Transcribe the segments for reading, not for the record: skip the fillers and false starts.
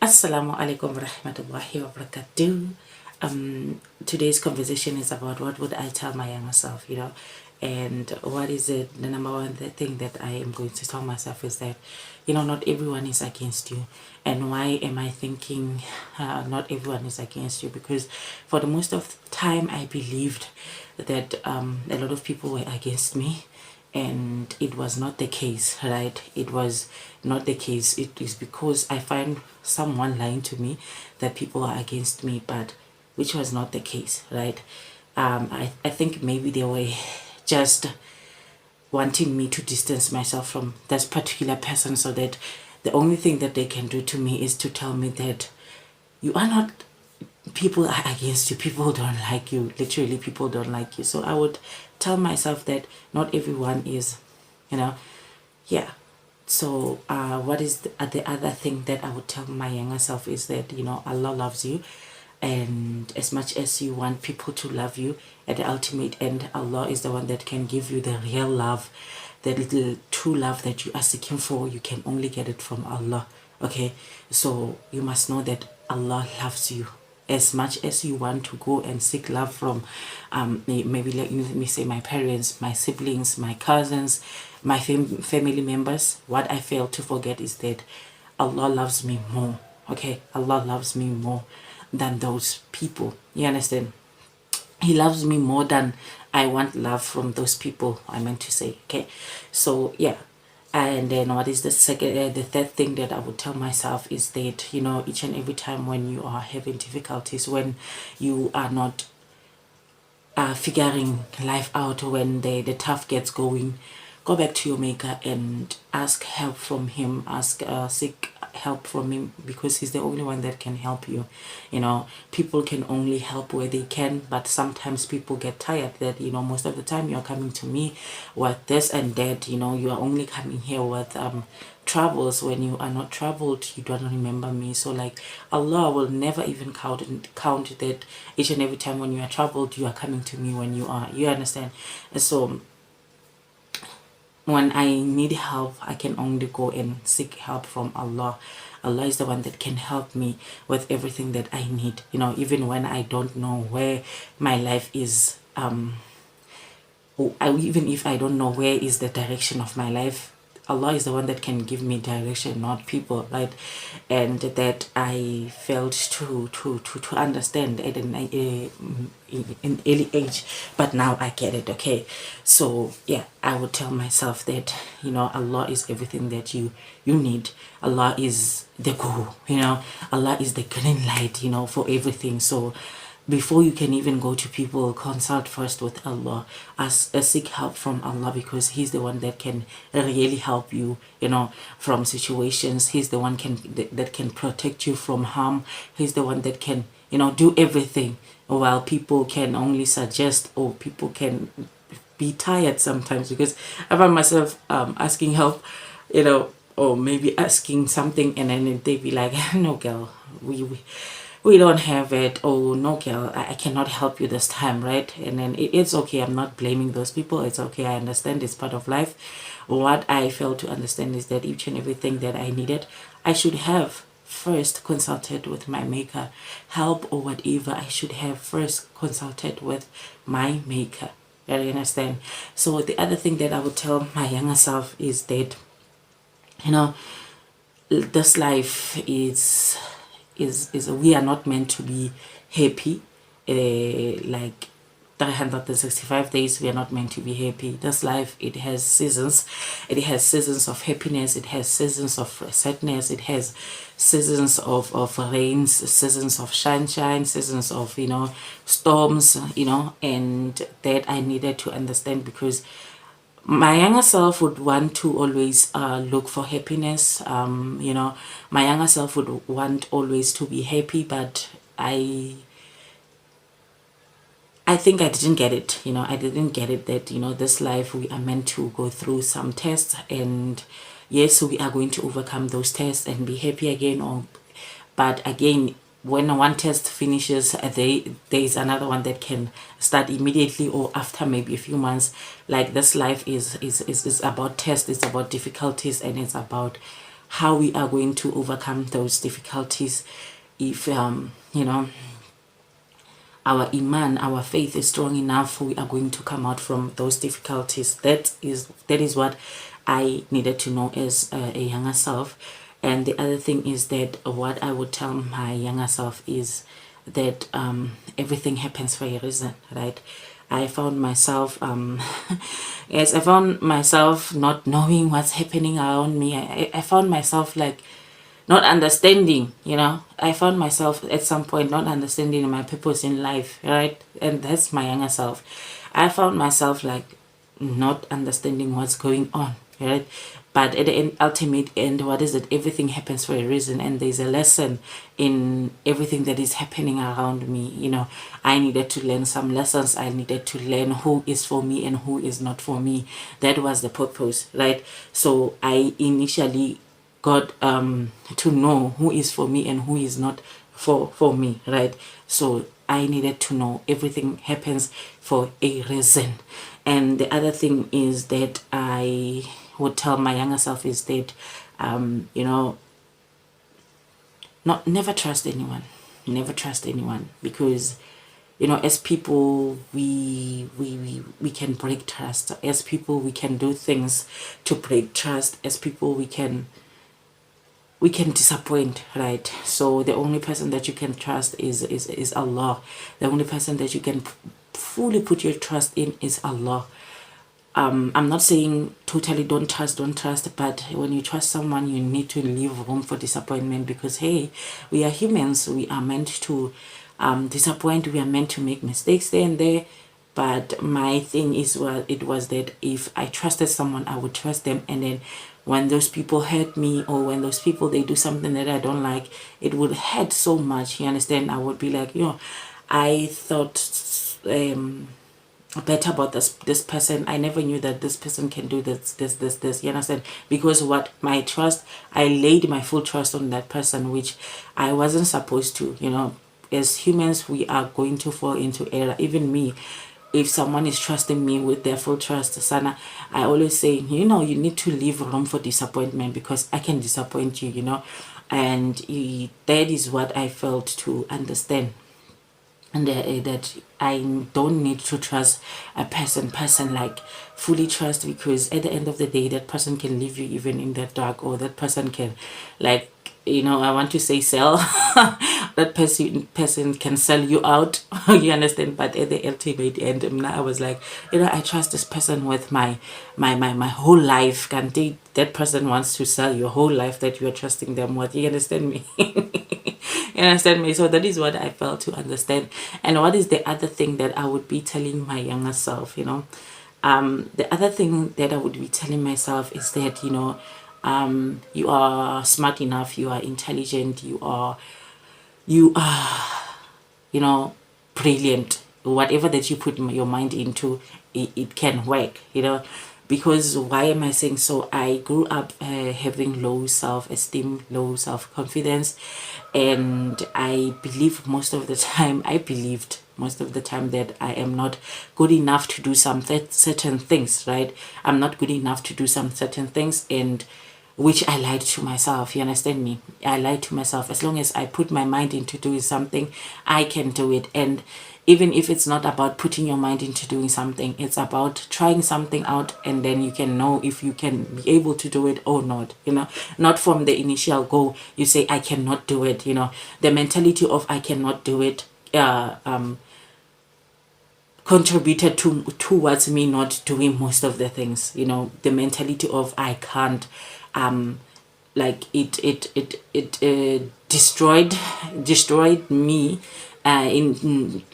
Assalamu alaikum warahmatullahi wabarakatuh. Today's conversation is about what would I tell my younger self, and what is it, the number one thing that I am going to tell myself is that, not everyone is against you. And why am I thinking not everyone is against you? Because for the most of the time I believed that a lot of people were against me, and it was not the case, right? It was not the case. It is because I find someone lying to me that people are against me, but which was not the case, right? I think maybe they were just wanting me to distance myself from this particular person, so that the only thing that they can do to me is to tell me that you are not, people are against you, people don't like you, literally people don't like you. So I would tell myself that not everyone is, yeah. So what is the other thing that I would tell my younger self is that, Allah loves you, and as much as you want people to love you, at the ultimate end, Allah is the one that can give you the real love, the little true love that you are seeking for. You can only get it from Allah. Okay, so you must know that Allah loves you. As much as you want to go and seek love from maybe let me say my parents, my siblings, my cousins, my family members, what I fail to forget is that Allah loves me more. Okay, Allah loves me more than those people. You understand? He loves me more than I want love from those people, I meant to say. Okay, so yeah. And then what is the third thing that I would tell myself is that, each and every time when you are having difficulties, when you are not figuring life out, when the tough gets going, go back to your maker and ask help from him. Seek help from him, because he's the only one that can help you. People can only help where they can, but sometimes people get tired that, most of the time you're coming to me with this and that, you are only coming here with troubles. When you are not troubled, you don't remember me. So like, Allah will never even count that each and every time when you are troubled, you are coming to me. When you understand? So when I need help, I can only go and seek help from Allah. Allah is the one that can help me with everything that I need. Even when I don't know where my life is, even if I don't know where is the direction of my life, Allah is the one that can give me direction, not people, right? And that I failed to understand at in early age, but now I get it. Okay, so yeah, I would tell myself that, Allah is everything that you need. Allah is the goal, Allah is the green light, for everything. So before you can even go to people, consult first with Allah. Seek help from Allah, because he's the one that can really help you, from situations. He's the one that can protect you from harm. He's the one that can, do everything, while people can only suggest, or people can be tired sometimes. Because I find myself asking help, or maybe asking something, and then they be like, no girl, we don't have it. Oh no girl, I cannot help you this time, right? And then it's okay. I'm not blaming those people. It's okay. I understand, it's part of life. What I failed to understand is that each and everything that I needed, I should have first consulted with my maker. Help or whatever, I should have first consulted with my maker. You understand? So the other thing that I would tell my younger self is that, this life is we are not meant to be happy like 365 days. We are not meant to be happy. This life, it has seasons. It has seasons of happiness, it has seasons of sadness, it has seasons of rains, seasons of sunshine, seasons of storms, and that I needed to understand, because my younger self would want to always look for happiness. My younger self would want always to be happy, but I think I didn't get it. I didn't get it that, this life, we are meant to go through some tests, and yes, we are going to overcome those tests and be happy again. But again, when one test finishes, there is another one that can start immediately, or after maybe a few months. Like, this life is about tests, it's about difficulties, and it's about how we are going to overcome those difficulties. If our iman, our faith is strong enough, we are going to come out from those difficulties. That is what I needed to know as a younger self. And the other thing is that what I would tell my younger self is that everything happens for a reason, right? I found myself yes, I found myself not knowing what's happening around me. I found myself like not understanding, I found myself at some point not understanding my purpose in life, right? And that's my younger self. I found myself like not understanding what's going on, right? But at the end, ultimate end, what is it? Everything happens for a reason, and there's a lesson in everything that is happening around me. I needed to learn some lessons. I needed to learn who is for me and who is not for me. That was the purpose, right? So I initially got to know who is for me and who is not for me, right? So I needed to know everything happens for a reason. And the other thing is that I would tell my younger self is that never trust anyone. Never trust anyone, because as people we can break trust. As people we can do things to break trust. As people we can disappoint, right? So the only person that you can trust is Allah. The only person that you can fully put your trust in is Allah. I'm not saying totally don't trust, but when you trust someone, you need to leave room for disappointment, because hey, we are humans. We are meant to disappoint. We are meant to make mistakes there and there. But my thing is, well, it was that if I trusted someone, I would trust them, and then when those people hurt me, or when those people they do something that I don't like, it would hurt so much. You understand? I would be like, I thought better about this person. I never knew that this person can do this. You understand? Because what my trust, I laid my full trust on that person, which I wasn't supposed to. As humans, we are going to fall into error. Even me, if someone is trusting me with their full trust, Sana, I always say, you need to leave room for disappointment, because I can disappoint you, and that is what I felt to understand. And that I don't need to trust a person like fully trust, because at the end of the day, that person can leave you even in the dark, or that person can, like, I want to say sell. That person can sell you out. You understand? But at the ultimate end, I was like, I trust this person with my whole life. That person wants to sell your whole life that you are trusting them with. You understand me? You understand me? So that is what I felt to understand. And what is the other thing that I would be telling my younger self? The other thing that I would be telling myself is that you are smart enough, you are intelligent, you are brilliant. Whatever that you put your mind into, it can work, because why am I saying so? I grew up having low self-esteem, low self-confidence, and I believed most of the time that I am not good enough to do some certain things, right? I'm not good enough to do some certain things, and which I lied to myself. You understand me? I lied to myself. As long as I put my mind into doing something, I can do it. And even if it's not about putting your mind into doing something, it's about trying something out, and then you can know if you can be able to do it or not. Not from the initial goal, you say I cannot do it. The mentality of I cannot do it contributed towards me not doing most of the things. The mentality of I can't, like it destroyed me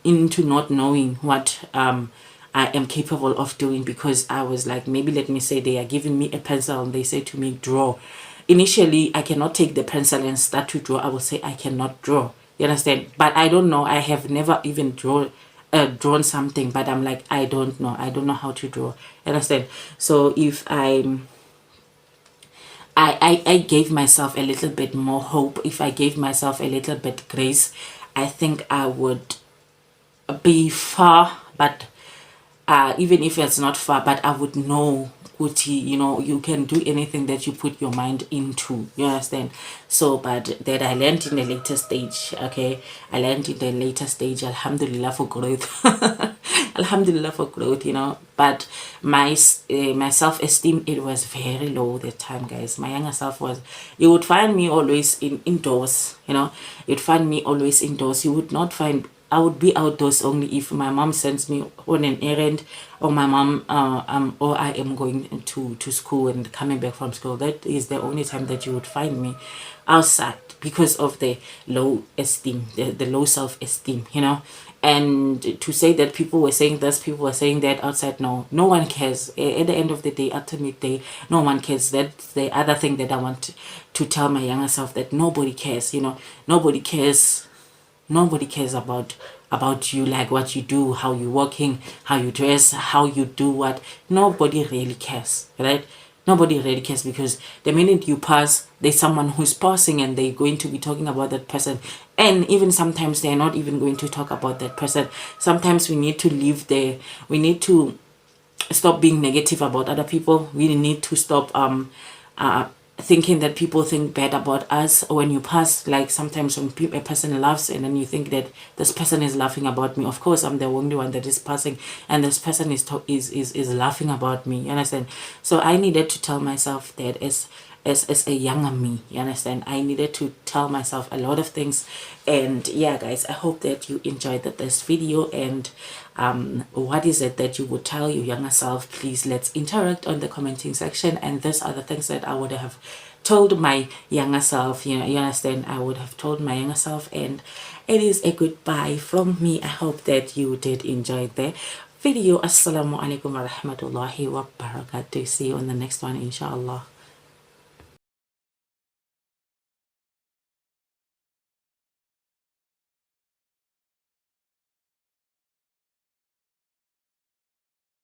into not knowing what I am capable of doing, because I was like, maybe let me say they are giving me a pencil and they say to me draw. Initially, I cannot take the pencil and start to draw. I will say I cannot draw. You understand? But I don't know. I have never even drawn something, but I'm like, I don't know how to draw. You understand? So if I gave myself a little bit more hope, if I gave myself a little bit grace, I think I would be far. But even if it's not far, but I would know, Gucci, you know, you can do anything that you put your mind into, you understand? So but that I learned in the later stage. Okay, I learned in the later stage, alhamdulillah for growth. Alhamdulillah for growth, you know. But my my self-esteem, it was very low that time, guys. My younger self was, you would find me always indoors, you know. You'd find me always indoors. You would not find, I would be outdoors only if my mom sends me on an errand, or my mom or I am going to school and coming back from school. That is the only time that you would find me outside, because of the low esteem, the low self-esteem, you know. And to say that people were saying this, people were saying that outside, no one cares. At the end of the day, after midday, no one cares. That's the other thing that I want to tell my younger self, that nobody cares, you know. Nobody cares about you, like what you do, how you walking, how you dress, how you do what. Nobody really cares, right? Nobody really cares, because the minute you pass, there's someone who's passing and they're going to be talking about that person. And even sometimes they're not even going to talk about that person. Sometimes we need to live there. We need to stop being negative about other people. We need to stop thinking that people think bad about us. When you pass, like sometimes when a person laughs and then you think that this person is laughing about me, of course I'm the only one that is passing and this person is laughing about me, you understand? So I needed to tell myself that as a younger me, you understand, I needed to tell myself a lot of things. And yeah, guys, I hope that you enjoyed this video. And what is it that you would tell your younger self? Please, let's interact on the commenting section. And these are the things that I would have told my younger self, you know, you understand, I would have told my younger self. And it is a goodbye from me. I hope that you did enjoy the video. Assalamu alaikum wa rahmatullahi wa barakatuh. See you on the next one, inshallah.